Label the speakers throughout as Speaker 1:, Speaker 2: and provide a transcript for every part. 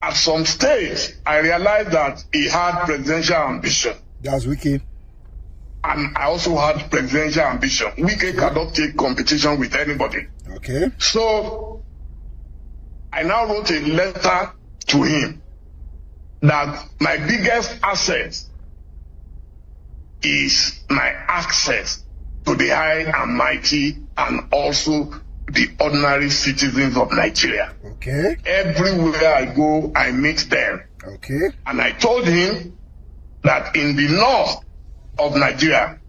Speaker 1: at some stage, I realized that he had presidential ambition.
Speaker 2: That's Wike.
Speaker 1: And I also had presidential ambition. Wike cannot take competition with anybody.
Speaker 2: Okay.
Speaker 1: So I now wrote a letter to him that my biggest asset is my access to the high and mighty and also the ordinary citizens of Nigeria.
Speaker 2: Okay.
Speaker 1: Everywhere I go, I meet them.
Speaker 2: Okay.
Speaker 1: And I told him that in the north of Nigeria,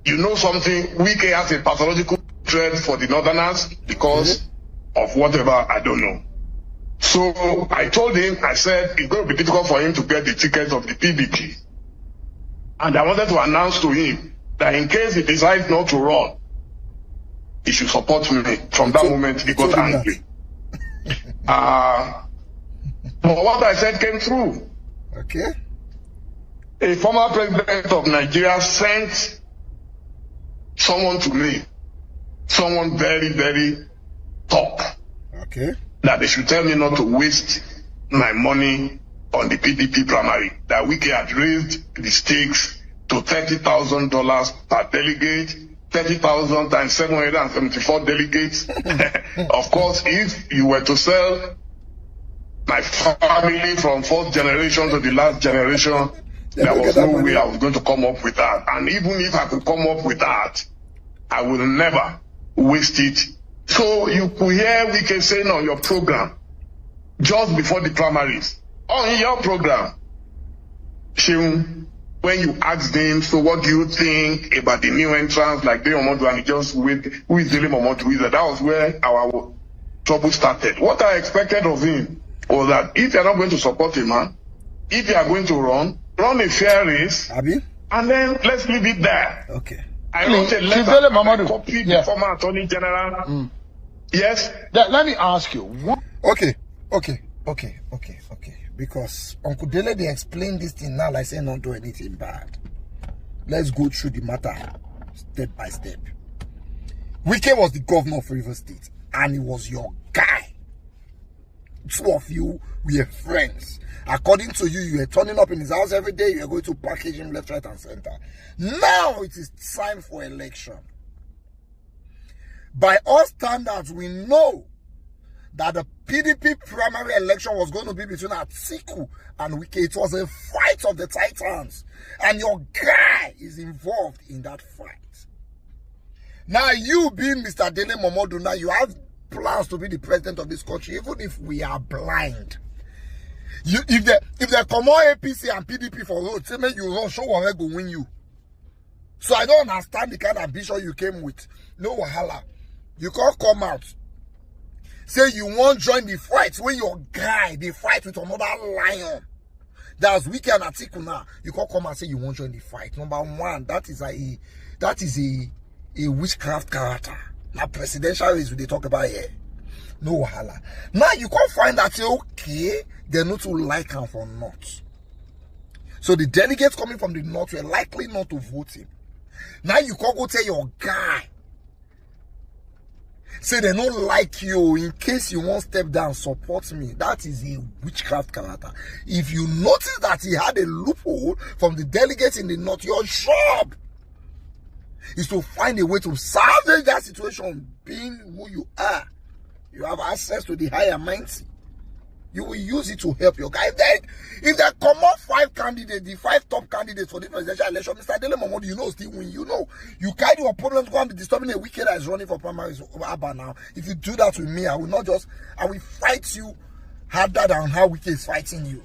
Speaker 1: you know something, Wike has a pathological threat for the northerners because of whatever, I don't know. So I told him, I said, it's going to be difficult for him to get the ticket of the PDP. And I wanted to announce to him that in case he decides not to run, he should support me. From that moment, he got angry. But what I said came through.
Speaker 2: Okay.
Speaker 1: A former president of Nigeria sent someone to me, someone very, very top.
Speaker 2: Okay.
Speaker 1: That they should tell me not to waste my money on the PDP primary. That Wike had raised the stakes to $30,000 per delegate, 30,000 times 774 delegates. Of course, if you were to sell my family from fourth generation to the last generation, there was no way I was going to come up with that. And even if I could come up with that, I will never waste it. So you could hear Wike saying on your program, just before the primaries, on your program, when you asked him, so what do you think about the new entrants like Dele Momodu, and he just with who is Dele Momodu? That was where our trouble started. What I expected of him was that if you are not going to support a man, if you are going to run a fair race,
Speaker 2: Abi?
Speaker 1: And then let's leave it there.
Speaker 2: Okay.
Speaker 1: I wrote a letter, I copied the former Attorney General. Yes?
Speaker 3: Let me ask you.
Speaker 2: Okay. Because Uncle Dele, they explain this thing now like saying don't do anything bad. Let's go through the matter step by step. Wike was the governor of Rivers State and he was your guy. Two of you were friends. According to you, you were turning up in his house every day. You were going to package him left, right, and center. Now it is time for election. By all standards, we know that the PDP primary election was going to be between Atiku and Wike. It was a fight of the titans. And your guy is involved in that fight. Now, you being Mr. Dele Momodu, now you have plans to be the president of this country, even if we are blind. If they come on APC and PDP for road, say me you run, show one go win you. So I don't understand the kind of ambition you came with. No wahala. You can't come out. Say you won't join the fight when your guy, they fight with another lion. That's Wike and Atiku now. You can't come and say you won't join the fight. Number one, that is a witchcraft character. Now presidential race they talk about here. No wahala. Now you can't find that say okay, they're not to like him for not. So the delegates coming from the north were likely not to vote him. Now you can't go tell your guy. Say they don't like you. In case you won't step down, support me. That is a witchcraft character. If you notice that he had a loophole from the delegates in the north, your job is to find a way to salvage that situation. Being who you are, you have access to the higher minds. You will use it to help your guy. If they come up 5 candidates, the 5 top candidates for the presidential election, Mr. Dele Momodu, you know, still win. You know, you carry your problem to go and be disturbing a Wike that is running for primaries over now. If you do that with me, I will fight you harder than how Wike is fighting you.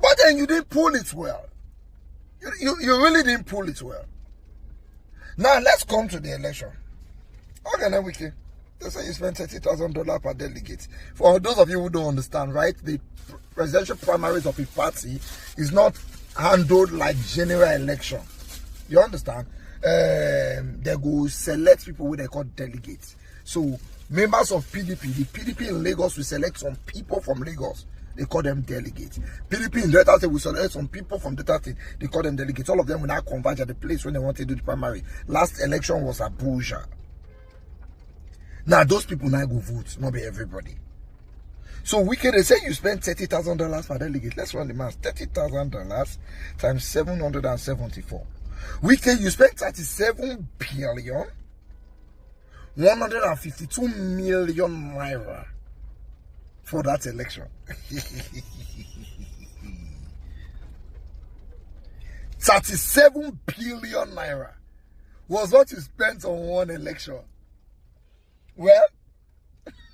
Speaker 2: But then you didn't pull it well. You really didn't pull it well. Now let's come to the election. Okay, now Wike. They say you spend $30,000 per delegate. For those of you who don't understand, right, the presidential primaries of a party is not handled like general election. You understand? They go select people who they call delegates. So members of PDP, the PDP in Lagos will select some people from Lagos. They call them delegates. PDP in Delta State will select some people from Delta State. They call them delegates. All of them will now converge at the place when they want to do the primary. Last election was Abuja. Now, those people now go vote, not be everybody. So Wike, they say you spend $30,000 per delegate. Let's run the math. $30,000 times 774. Wike, you spent 37,152,000,000 naira for that election. 37 billion naira was what you spent on one election. Well,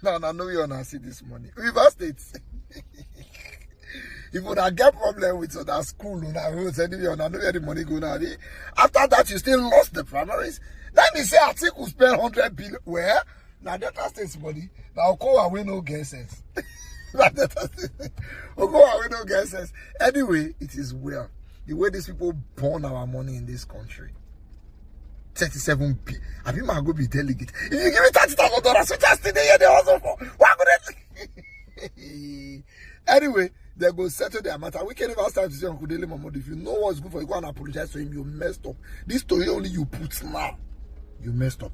Speaker 2: now know you wanna see this money. River State. If you don't get problem with that school, roads, anyway, know where the money go now. After that, you still lost the primaries. Let me say, I think we spend 100 billion. Where? Now Delta State's money. Now go away, no get sense. Go away, no get sense. Anyway, it is well. The way these people burn our money in this country. 37 billion. I think I'm going to be delegate. If you give me $30,000, we just stay there, they also for. What could they? Anyway, they go settle their matter. We can never start to say Uncle Dele Mahmoud. If you know what's good for you, go and apologize to him. You messed up. This story only you put now. You messed up.